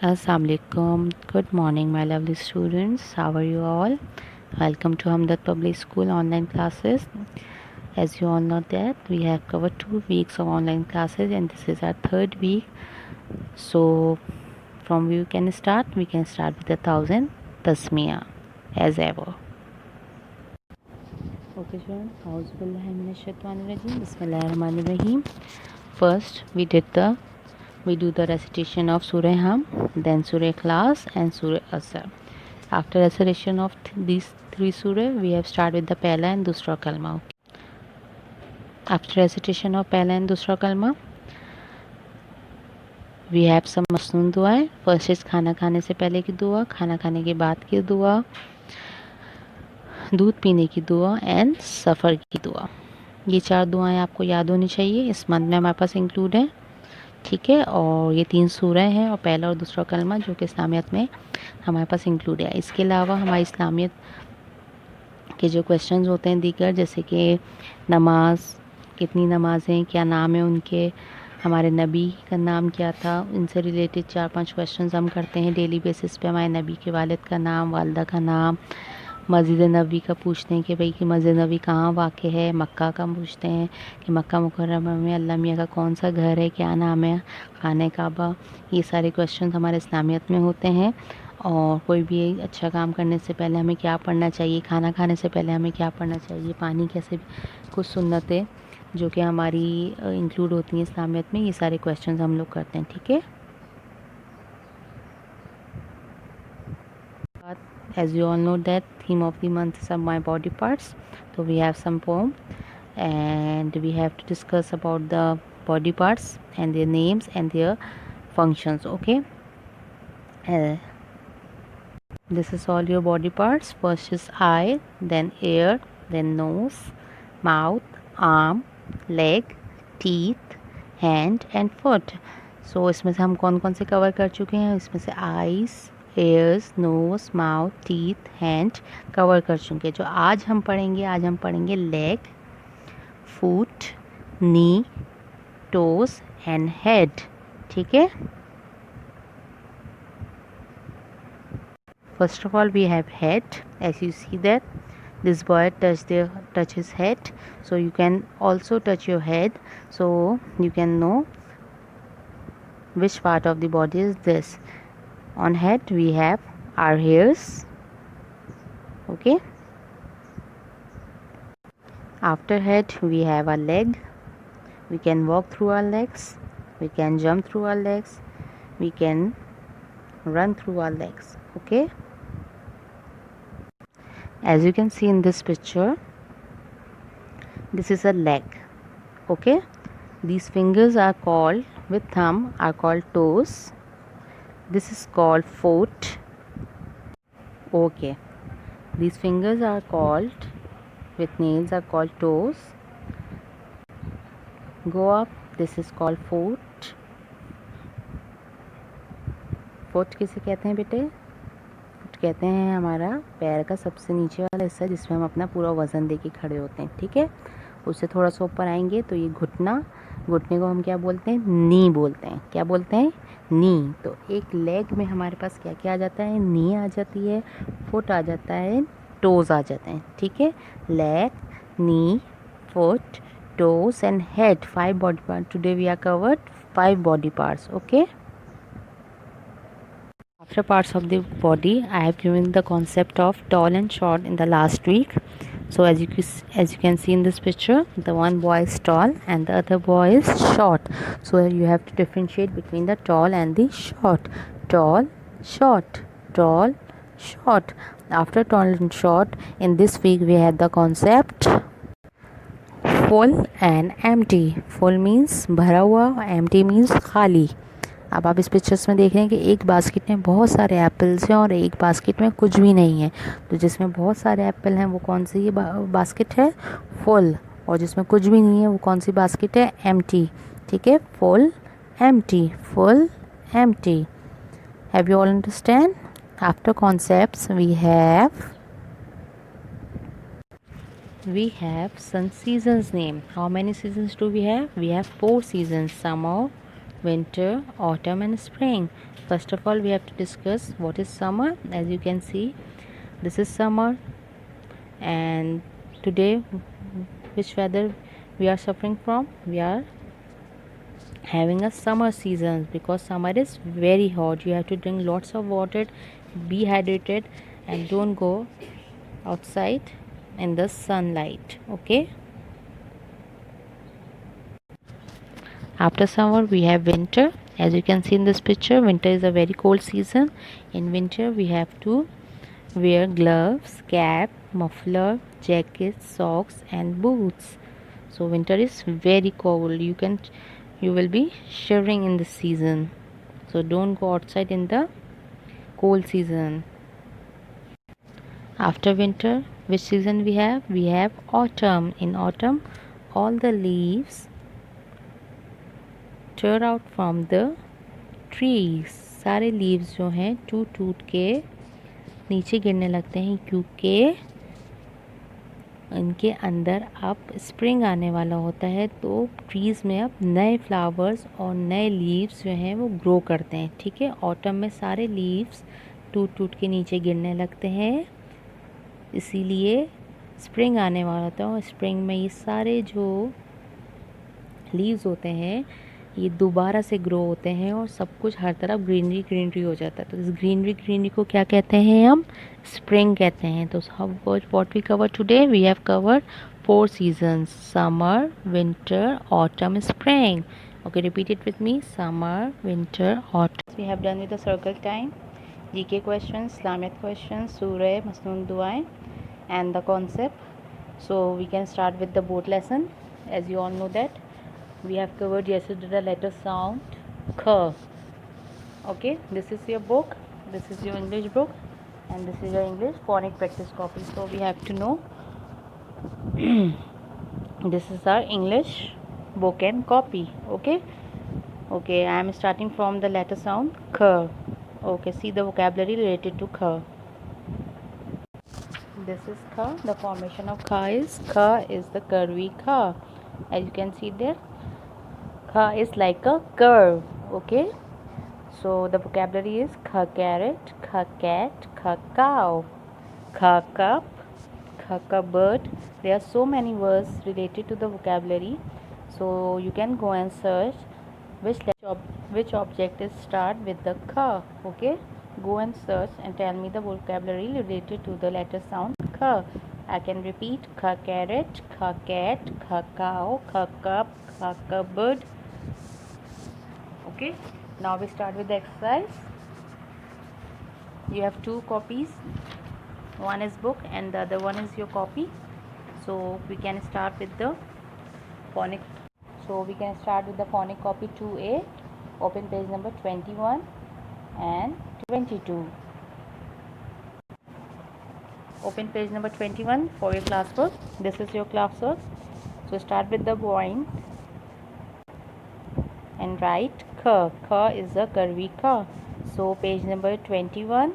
Assalamualaikum. Good morning, my lovely students. How are you all? Welcome to Hamdard Public School online classes. As you all know that we have covered 2 weeks of online classes and this is our third week. So from we can start with 1,000 tasmiya as ever. Okay, children. Auzubillahiminash-shaytanir-rajim. Bismillahir-rahmanir-rahim. First, we do the recitation of Surah Ham, then Surah Ikhlas and Surah Asr. After recitation of these three surah, we have started with the Pehla and Dusra Kalma. After recitation of Pehla and Dusra Kalma, we have some masnoon दुआएं. First is खाना खाने से पहले की दुआ, खाना खाने के बाद की दुआ, दूध पीने की दुआ एंड सफ़र की दुआ. ये 4 दुआएं आपको याद होनी चाहिए. इस मंथ में हमारे पास इंक्लूड है. ठीक है. और ये 3 सूरह हैं और पहला और दूसरा कलमा जो कि इस्लामियत में हमारे पास इंक्लूड है. इसके अलावा हमारी इस्लामियत के जो क्वेश्चंस होते हैं दीगर, जैसे कि नमाज, कितनी नमाज़ें, क्या नाम है उनके, हमारे नबी का नाम क्या था, इनसे रिलेटेड 4-5 क्वेश्चंस हम करते हैं डेली बेसिस पे. हमारे नबी के वालिद का नाम, वालदा का नाम, मस्जिद नबी का पूछते हैं कि भाई कि मस्जिद नबी कहाँ वाक़ है. मक्का का पूछते हैं कि मक्का मुकर्रमा में अल्लाह मियाँ का कौन सा घर है, क्या नाम है, खाने काबा. ये सारे क्वेश्चन हमारे इस्लामियत में होते हैं. और कोई भी अच्छा काम करने से पहले हमें क्या पढ़ना चाहिए, खाना खाने से पहले हमें क्या पढ़ना चाहिए, पानी कैसे, कुछ सुन्नतें जो कि हमारी इंक्लूड होती हैं इस्लामियत में. ये सारे क्वेश्चन हम लोग करते हैं. ठीक है. As you all know that theme of the month is my body parts, so we have some poem and we have to discuss about the body parts and their names and their functions. Okay. This is all your body parts. First is eye, then ear, then nose, mouth, arm, leg, teeth, hand and foot. So इसमें से हम कौन कौन से cover कर चुके हैं. इसमें से eyes, ears, nose, mouth, teeth, hand cover कर चुके हैं. जो आज हम पढ़ेंगे leg, foot, knee, toes and head. ठीक है. First of all, we have head. As you see that this boy touch his head, so you can also touch your head, so you can know which part of the body is this. On head we have our hairs. Okay. After head we have a leg. We can walk through our legs, we can jump through our legs, we can run through our legs. Okay. As you can see in this picture, this is a leg. Okay. These fingers are called, with thumb are called toes. This is called foot. Okay. These fingers are called, with nails are called toes. Go up, this is called foot. foot किसे कहते हैं बेटे. foot कहते हैं हमारा पैर का सबसे नीचे वाला हिस्सा जिसमें हम अपना पूरा वज़न दे के खड़े होते हैं. ठीक है. उससे थोड़ा सा ऊपर आएंगे तो ये घुटने को हम क्या बोलते हैं, नी बोलते हैं. क्या बोलते हैं, नी. तो एक लेग में हमारे पास क्या क्या आ जाता है, नी आ जाती है, फुट आ जाता है, टोज़ आ जाते हैं. ठीक है. Leg, knee, foot, toes and head. 5 body parts. Today we are covered 5 body parts. Okay. After parts of the body, I have given the concept of tall and short in the last week. So as you can see in this picture, the one boy is tall and the other boy is short. So you have to differentiate between the tall and the short. Tall, short, tall, short. After tall and short, in this week we had the concept full and empty. full means भरा हुआ, empty means खाली. अब आप इस pictures में देख रहे हैं कि एक बास्केट में बहुत सारे एप्पल्स हैं और एक बास्केट में कुछ भी नहीं है. तो जिसमें बहुत सारे एप्पल हैं वो कौन सी बास्केट है, फुल. और जिसमें कुछ भी नहीं है वो कौन सी बास्केट है, एम्प्टी. ठीक है. Full, empty, full, empty. Have you all understand. After concepts we have some seasons name. How many seasons do we have? We have 4 seasons: summer, winter, autumn and spring. First of all, we have to discuss what is summer. As you can see, this is summer, and today which weather we are suffering from? We are having a summer season because summer is very hot. You have to drink lots of water, be hydrated, and don't go outside in the sunlight. Okay. After summer we have winter. As you can see in this picture, winter is a very cold season. In winter we have to wear gloves, cap, muffler, jackets, socks and boots. So winter is very cold. You will be shivering in this season. So don't go outside in the cold season. After winter, which season we have? We have autumn. In autumn, all the leaves tear out from the trees. सारे leaves जो हैं टूट टूट के नीचे गिरने लगते हैं क्योंकि इनके अंदर अब स्प्रिंग आने वाला होता है, तो ट्रीज़ में अब नए फ्लावर्स और नए लीव्स जो हैं वो ग्रो करते हैं। ठीक है, ऑटम में सारे लीव्स टूट टूट के नीचे गिरने लगते हैं, इसीलिए स्प्रिंग आने वाला होता है। और स्प्रिंग में ये सारे जो लीव्स होते हैं ये दोबारा से ग्रो होते हैं और सब कुछ हर तरफ ग्रीनरी ग्रीनरी हो जाता है। तो इस ग्रीनरी ग्रीनरी को क्या कहते हैं? हम स्प्रिंग कहते हैं। तो what we cover today? We have covered 4 seasons: summer, winter, autumn, spring. Okay, repeat it with me: summer, winter, autumn. We have done with the circle time, GK questions, Islamic questions, surah, masnoon duaएं and the concept. So we can start with the board lesson. As you all know that we have covered yesterday the letter sound k. Okay, this is your book, this is your English book, and this is your English phonic practice copy. So we have to know this is our English book and copy. Okay, I am starting from the letter sound k. Okay, see the vocabulary related to k. This is k. The formation of k is the curvy k. As you can see there, kha is like a curve. Okay, so the vocabulary is kha carrot, kha cat, kha cow, kha cup, kha cupboard. There are so many words related to the vocabulary, so you can go and search which object is start with the kha. Okay, go and search and tell me the vocabulary related to the letter sound kha. I can repeat: kha carrot, kha cat, kha cow, kha cup, kha cupboard. Okay, now we start with the exercise. You have 2 copies, one is book and the other one is your copy. So we can start with the phonic. So we can start with the phonic copy 2A. Open page number 21 and 22. Open page number 21 for your classwork. This is your classwork. So start with the point and write k. K is a curvy k. So page number 21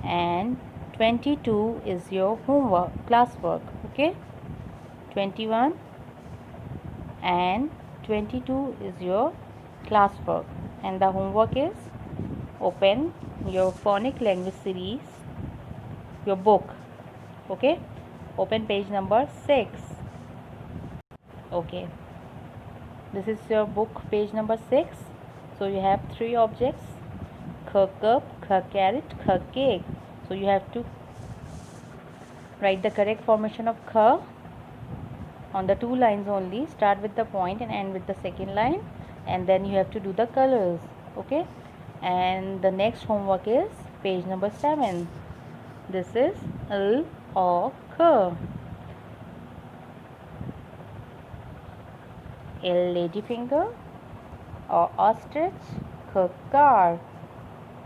and 22 is your homework, classwork. Okay, 21 and 22 is your classwork, and the homework is open your phonic language series, your book. Okay, open page number 6. Okay, this is your book, page number 6. So you have 3 objects: kh cup, kh carrot, kh cake. So you have to write the correct formation of kh on the 2 lines only. Start with the point and end with the second line, and then you have to do the colors. Okay, and the next homework is page number 7. This is l or k. L ladyfinger, or ostrich, k car.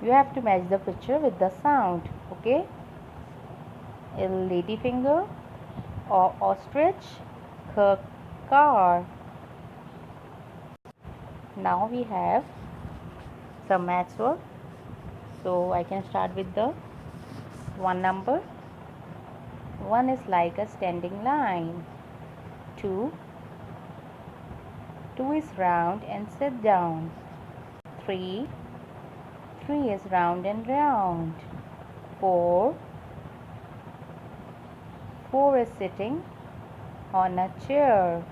You have to match the picture with the sound. Okay, L ladyfinger or ostrich, k car. Now we have some maths work. So I can start with the 1 number. 1 is like a standing line. 2 is round and sit down. 3. 3 is round and round. 4. 4 is sitting on a chair.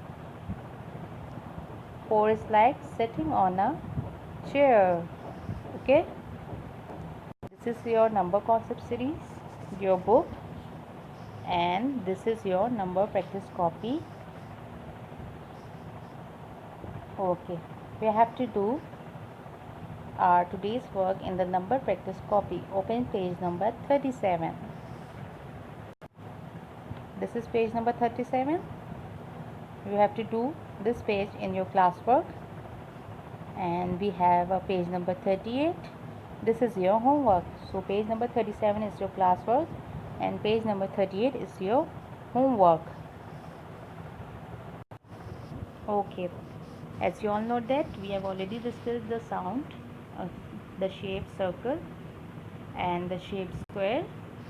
4 is like sitting on a chair. Okay, this is your number concept series, your book, and this is your number practice copy. Okay, we have to do our today's work in the number practice copy. Open page number 37. This is page number 37. You have to do this page in your classwork. And we have a page number 38. This is your homework. So page number 37 is your classwork and page number 38 is your homework. Okay, as you all know that we have already discussed the sound, the shape circle and the shape square.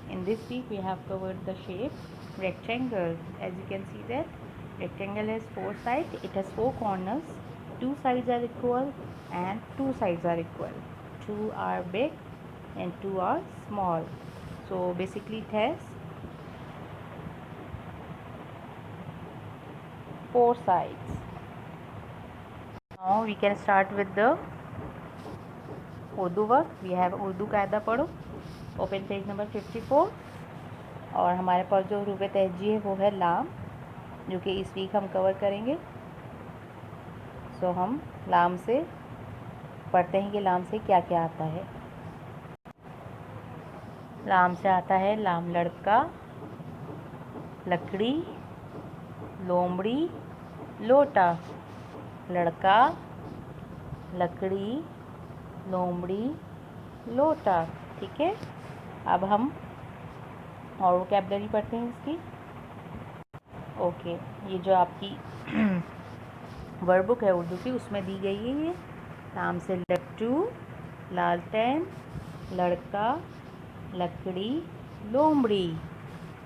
In this week we have covered the shape rectangle. As you can see that rectangle has 4 sides, it has 4 corners, 2 sides are equal and 2 sides are equal. 2 are big and 2 are small. So basically it has 4 sides. Now we can start with the Urdu work. We have Urdu कायदा पढ़ो. Open page number 54. और हमारे पास जो हरूफ तहजी है वो है लाम, जो कि इस वीक हम कवर करेंगे. सो हम लाम से पढ़ते हैं कि लाम से क्या क्या आता है. लाम से आता है लाम लड़का, लकड़ी, लोमड़ी, लोटा. लड़का, लकड़ी, लोमड़ी, लोटा. ठीक है, अब हम और वोकैबुलरी पढ़ते हैं इसकी. ओके, ये जो आपकी वर्ड बुक है उर्दू की, उसमें दी गई है ये. लाम से लट्टू, लालटेन, लड़का, लकड़ी, लोमड़ी.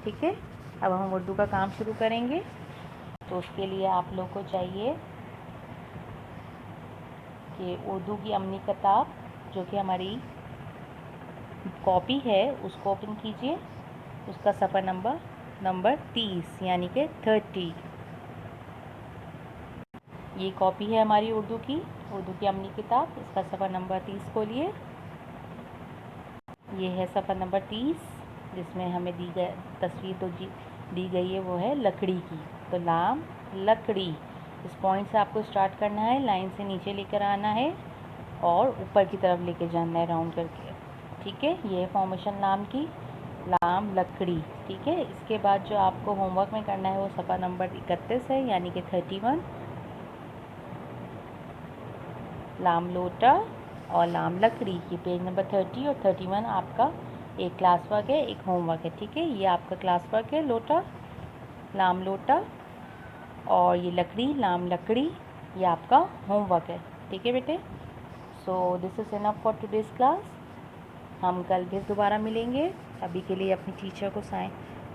ठीक है, अब हम उर्दू का काम शुरू करेंगे. तो उसके लिए आप लोग को चाहिए कि उर्दू की अमनी किताब जो कि हमारी कॉपी है उसको ओपन कीजिए. उसका सफ़ा नंबर 30 यानी कि 30. ये कॉपी है हमारी उर्दू की अमनी किताब. इसका सफ़ा नंबर 30 खोलिए. ये है सफ़ा नंबर 30 जिसमें हमें तस्वीर दी गई है वो है लकड़ी की. तो लाम लकड़ी, इस पॉइंट से आपको स्टार्ट करना है, लाइन से नीचे लेकर आना है और ऊपर की तरफ लेके जाना है राउंड करके. ठीक है, ये है फॉर्मेशन लाम की, लाम लकड़ी. ठीक है, इसके बाद जो आपको होमवर्क में करना है वो सफ़ा नंबर 31 है यानी कि 31. लाम लोटा और लाम लकड़ी. ये पेज नंबर 30 और 31 आपका एक क्लास वर्क है, एक होमवर्क है. ठीक है, ये आपका क्लास वर्क है लोटा, लाम लोटा, और ये लकड़ी लाम लकड़ी, ये आपका होमवर्क है. ठीक है बेटे. So this is enough for today's class. हम कल भी दोबारा मिलेंगे. अभी के लिए अपनी टीचर को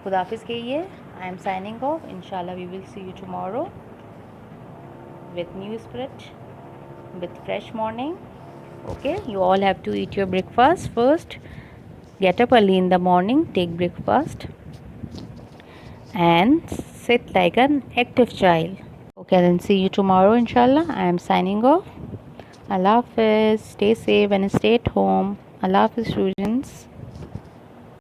खुदाफिज़ कहिए. I am signing off. इंशाल्लाह we will see you tomorrow with new spirit, with fresh morning. Okay, you all have to eat your breakfast first. Get up early in the morning, take breakfast and sit like an active child. Okay, then see you tomorrow inshallah. I am signing off. Allah Hafiz. Stay safe and stay at home. Allah Hafiz students.